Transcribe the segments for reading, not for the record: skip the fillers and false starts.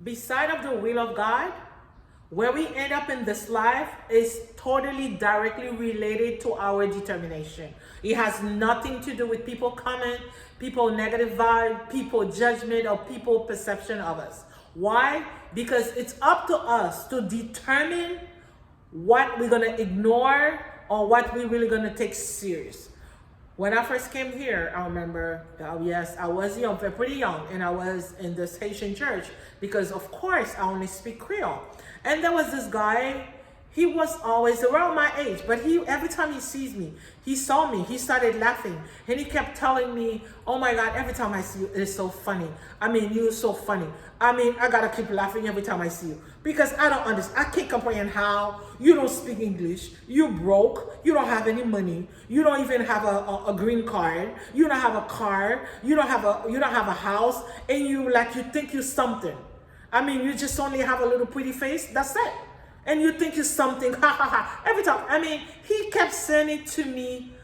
beside of the will of God, where we end up in this life is totally directly related to our determination. It has nothing to do with people comment, people negative vibe, people judgment, or people perception of us. Why? Because it's up to us to determine what we're gonna ignore or what we're really gonna take serious. When I first came here, I remember, yes, I was young, pretty young, and I was in this Haitian church because, of course, I only speak Creole. And there was this guy, he was always around my age, but every time he sees me, he saw me, he started laughing, and he kept telling me, oh my God, every time I see you, it's so funny. I mean, you're so funny. I mean, I gotta keep laughing every time I see you because I don't understand. I can't comprehend how you don't speak English, you broke, you don't have any money, you don't even have a green card, you don't have a car, you don't have a house, and you think you're something. I mean, you just only have a little pretty face, that's it. And you think you're something, ha ha ha, every time. I mean, he kept saying it to me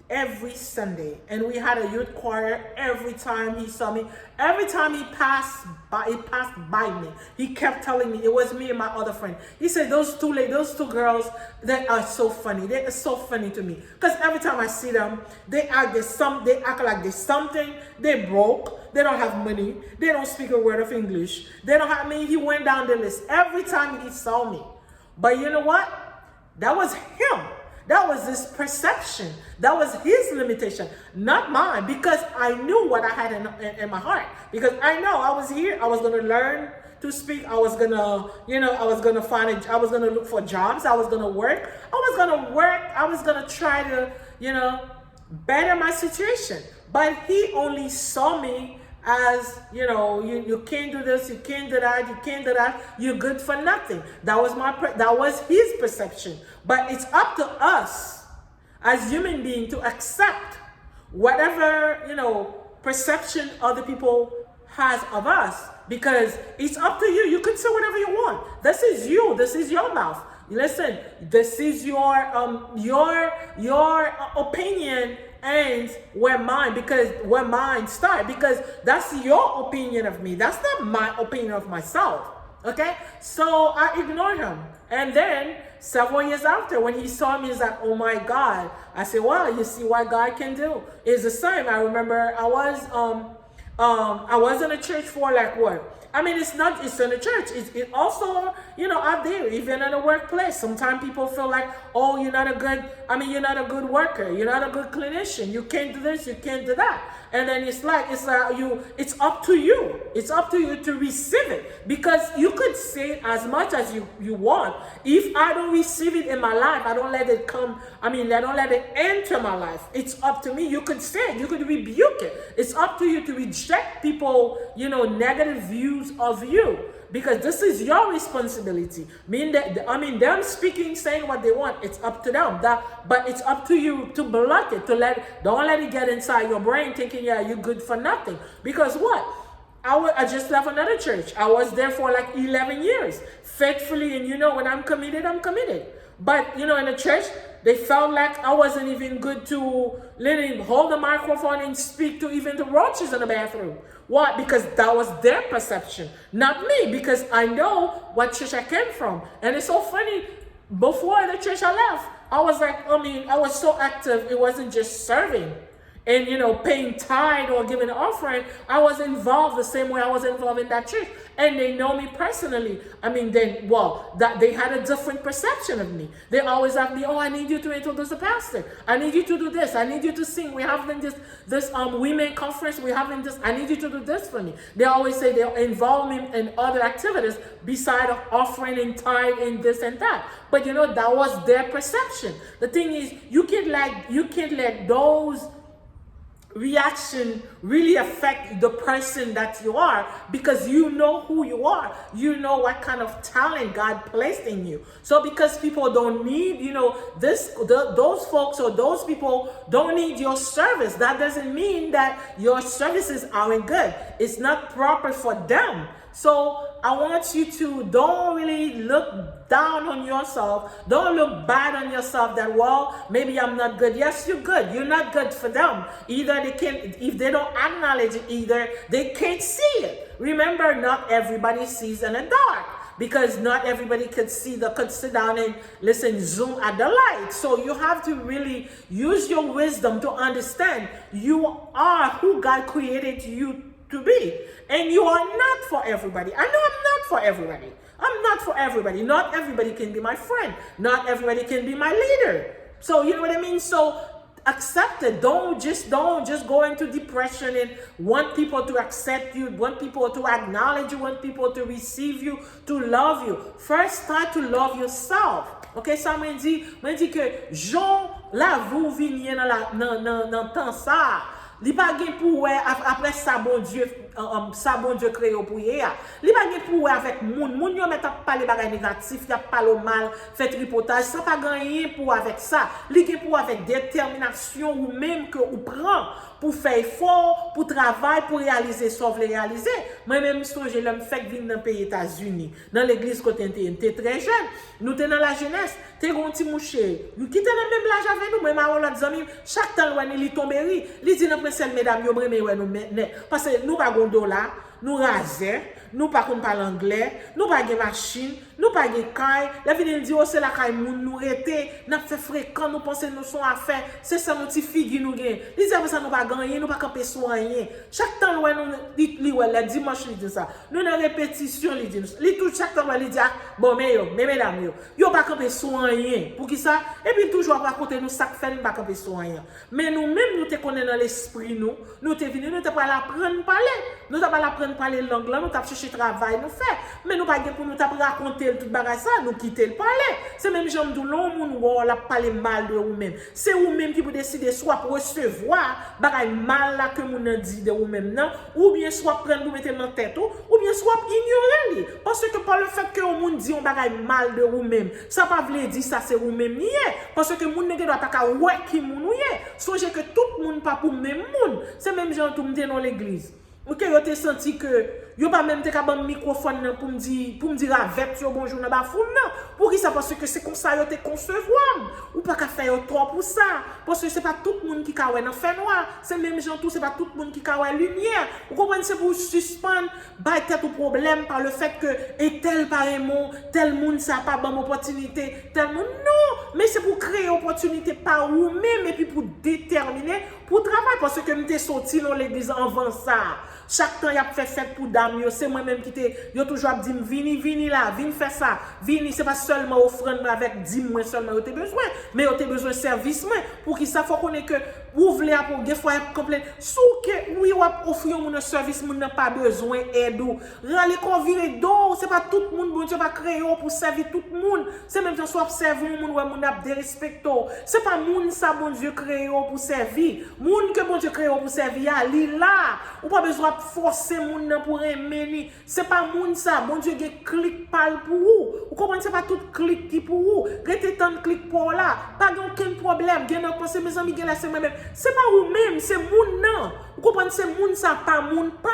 every Sunday. And we had a youth choir every time he saw me. Every time he passed by me, he kept telling me, it was me and my other friend. He said, those two girls, they are so funny. They are so funny to me. Because every time I see them, they act like there's something, they broke, they don't have money, they don't speak a word of English. They don't have, I mean, he went down the list every time he saw me. But you know what? That was him. That was his perception. That was his limitation, not mine, because I knew what I had in my heart. Because I know I was here, I was going to learn to speak. I was going to, I was going to look for jobs. I was going to work. I was going to try to, better my situation. But he only saw me as, you can't do this, you can't do that, you can't do that, you're good for nothing. That was his perception. But it's up to us as human beings to accept whatever, perception other people has of us, because it's up to you. You can say whatever you want. This is you. This is your mouth. Listen, this is your opinion ends where mine start, because that's your opinion of me. That's not my opinion of myself. Okay, so I ignored him, and then several years after, when he saw me, he's like, oh my God. I said, well, you see what God can do. It's the same. I remember I was in a church for like what? I mean, it's in a church. It also, out there, even in the workplace. Sometimes people feel like, oh, you're not a good worker. You're not a good clinician. You can't do this. You can't do that. And then it's up to you. It's up to you to receive it, because you could say as much as you want. If I don't receive it in my life, I don't let it come. I don't let it enter my life. It's up to me. You could say it. You could rebuke it. It's up to you to reject people, negative views of you, because this is your responsibility. Them speaking, saying what they want, it's up to them. But it's up to you to block it, don't let it get inside your brain thinking, yeah, you're good for nothing. Because what? I just left another church. I was there for like 11 years, faithfully, and when I'm committed, I'm committed. But in the church, they felt like I wasn't even good to let hold the microphone and speak to even the roaches in the bathroom. Why? Because that was their perception, not me, because I know what church I came from. And it's so funny, before the church I left, I was so active. It wasn't just serving and, paying tithe or giving an offering. I was involved the same way I was involved in that church. And they know me personally. They had a different perception of me. They always have me, oh, I need you to introduce the pastor. I need you to do this. I need you to sing. We're having this women conference. We're having this. I need you to do this for me. They always say they'll involve me in other activities beside of offering and tithe and this and that. But that was their perception. The thing is, you can't let those reaction really affect the person that you are, because you know who you are. You know what kind of talent God placed in you. So because people don't need, those folks or those people don't need your service, that doesn't mean that your services aren't good. It's not proper for them. So I want you to don't really look down on yourself. Don't look bad on yourself that, well, maybe I'm not good. Yes, you're good. You're not good for them. Either they can, if they don't acknowledge it, either they can't see it. Remember, not everybody sees in the dark, because not everybody could sit down and listen, zoom at the light. So you have to really use your wisdom to understand you are who God created you to be. And you are not for everybody. I know I'm not for everybody. I'm not for everybody. Not everybody can be my friend. Not everybody can be my leader. So you know what I mean? So accept it. Don't just go into depression and want people to accept you, want people to acknowledge you, want people to receive you, to love you. First, start to love yourself. Ok, ça m'a dit que Jean la vous viniez dans temps ça. Li pa gen pou wè après ça bon Dieu créé pour hier. Li pa gen pou wè avec moun yo met a parler bagay négatif, y a parler mal, fait tripotage, ça pas gagner pour avec ça. Li gen pour avec détermination ou même que ou prend pour faire effort, pour travailler, pour réaliser, sauf les réaliser. Moi-même, je l'ai fait venir dans le pays États-Unis, dans l'église quand j'étais très jeune. Nous étions dans la jeunesse, t'es un petit mouché. Nous quittons le même l'âge avec nous, même à l'autre amis, chaque temps, il tombe, il dit, nous, mesdames, parce que nous, pas de $, nous raser, nous pas parler anglais, nous pas de machine, nous pas de caille. La vie dit, oh, c'est la caille, nous rete, nous fait fréquent, nous pensons nous sont à faire, c'est ça notre fille nous gagne. Les dit, ça nous pas gagner, nous pas camper sur rien. Chaque temps, nous, le dimanche, il dit ça. Nous, dans répétition, il dit, tout chaque temps, il dit, bon, mais mesdames, yo pas camper sur rien. Pour qui ça? Et puis, toujours, à côté, nous, ça fait, nous pas camper sur rien. Mais nous-mêmes, nous te connaissons dans l'esprit, nous te venus, nous te pas l'apprendre à parler. Nous te pas l'apprendre à parler langue là, nous t'as cherché travail, nous fait. Mais nous pas pour nous t'as raconter tout bagage ça, nous quitter le parler. C'est même gens d'où l'on moun la parler mal de vous-même. C'est vous-même qui vous décider soit pour recevoir bagage mal là que moun dit de vous-même non, ou bien soit prendre vous mettre dans tête ou bien soit ignorer. Parce que par le fait que moun dit on bagage mal de vous-même, ça pas veut dire ça c'est vous-même nié. Parce que moun ne doit pas ka ouais qui moun nié. Songez que tout monde pas pour même moun. C'est même gens tout me dans l'église. OK, yo te senti que yo pas même te ka ban microphone pour me dire avec yo bonjour dans ba foule non. Pour qui ça? Parce que c'est comme ça yo te concevoir. Ou pas ka faire trop pour ça. Parce que c'est pas tout le monde qui ka ouais dans fait noir. C'est même gens tout, c'est pas tout le monde qui ka ouais lumière. Vous comprenez? C'est pour suspendre ba tête au problème par le fait que et tel pareillement tel monde ça pas bonne opportunité, tel monde non, mais c'est pour créer opportunité par vous même et puis pour déterminer pour travailler parce que m'était sorti dans l'église avant ça. Chaque temps, il a fait fête pour dame, c'est moi-même qui te toujours dit vini là, vini faire ça. Vini, c'est pas seulement offrande avec 10 mois seulement vous avez besoin, mais vous avez besoin de service pour qui ça faut connaître que vous voulez pour des fois complet sous que oui vous offrir un service vous n'a pas besoin aide ou râler convirer d'eau, c'est pas tout le monde bon Dieu va créer pour servir tout le monde. C'est même temps soit servir monde ouais monde a dérespecto. C'est pas monde ça bon Dieu créé pour servir. Monde que bon Dieu créé pour servir ali là. Ou pas besoin forcer moun nan pour aimer. C'est pas moun ça, bon Dieu gen clic parle pour vous. Vous comprenez, c'est pas tout clic qui pour vous. Rete tant clic pour là, pas aucun problème. Gen nan penser mes amis gen là c'est moi même. C'est pas vous même, c'est moun nan. Vous comprenez, c'est moun ça pas moun pa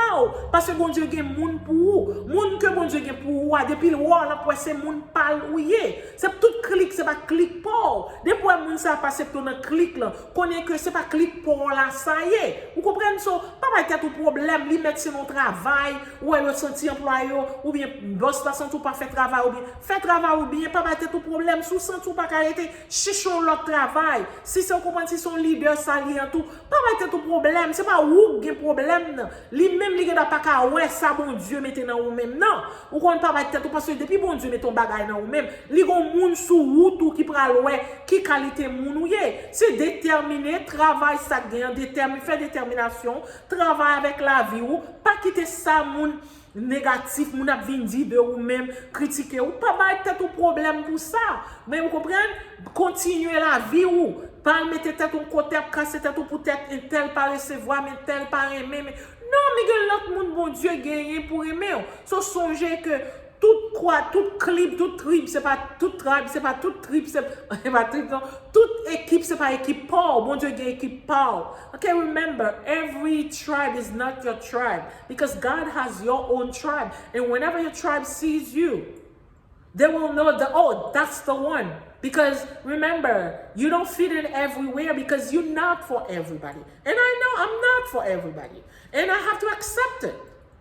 parce que bon Dieu gen moun pour vous. Moun que bon Dieu gen pour vous depuis le roi là pour c'est moun parle ouye. C'est tout clic, c'est pas clic pour. Depuis moun ça passer pour dans clic là, connaît que c'est pas clic pour là ça y est. Vous comprenez ça? Pas tout problème li mettre sur mon travail ou elle senti employé ou bien boss pas senti pas faire travail ou bien fait travail ou bien pas battre tout problème sous senti pas arrêter chichon l'autre travail si c'est comprendre si son leader sali en tout pas battre tout problème c'est pas ou gen problème non li même li pas ka ouais ça bon Dieu mettez dans ou même non ou qu'on pas battre tout parce que depuis bon Dieu met ton bagage dans ou même li gon moun sous route qui pral ouais qui qualité moun ou c'est déterminer travail ça gain déterminer faire détermination travail avec la vie ou pas quitter ça moun négatif moun a vinn di de ou même critiquer ou pas battre tout problème pour ça mais vous comprenez continuer la vie ou pas mettre tête au côté casser tête pour tête tel pas recevoir mais tel pas aimer mais non mais l'autre monde bon Dieu gagner pour aimer so songer que toute tout clip, tout trip, c'est pas tout tribe, c'est pas tout trip, c'est pas trip, non. Toute équipe, c'est pas équipe Paul. Bon Dieu, il y a équipe Paul. Okay, remember, every tribe is not your tribe because God has your own tribe. And whenever your tribe sees you, they will know that, oh, that's the one. Because remember, you don't fit in everywhere because you're not for everybody. And I know I'm not for everybody. And I have to accept it.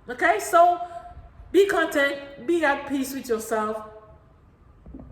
Okay, so be content, be at peace with yourself,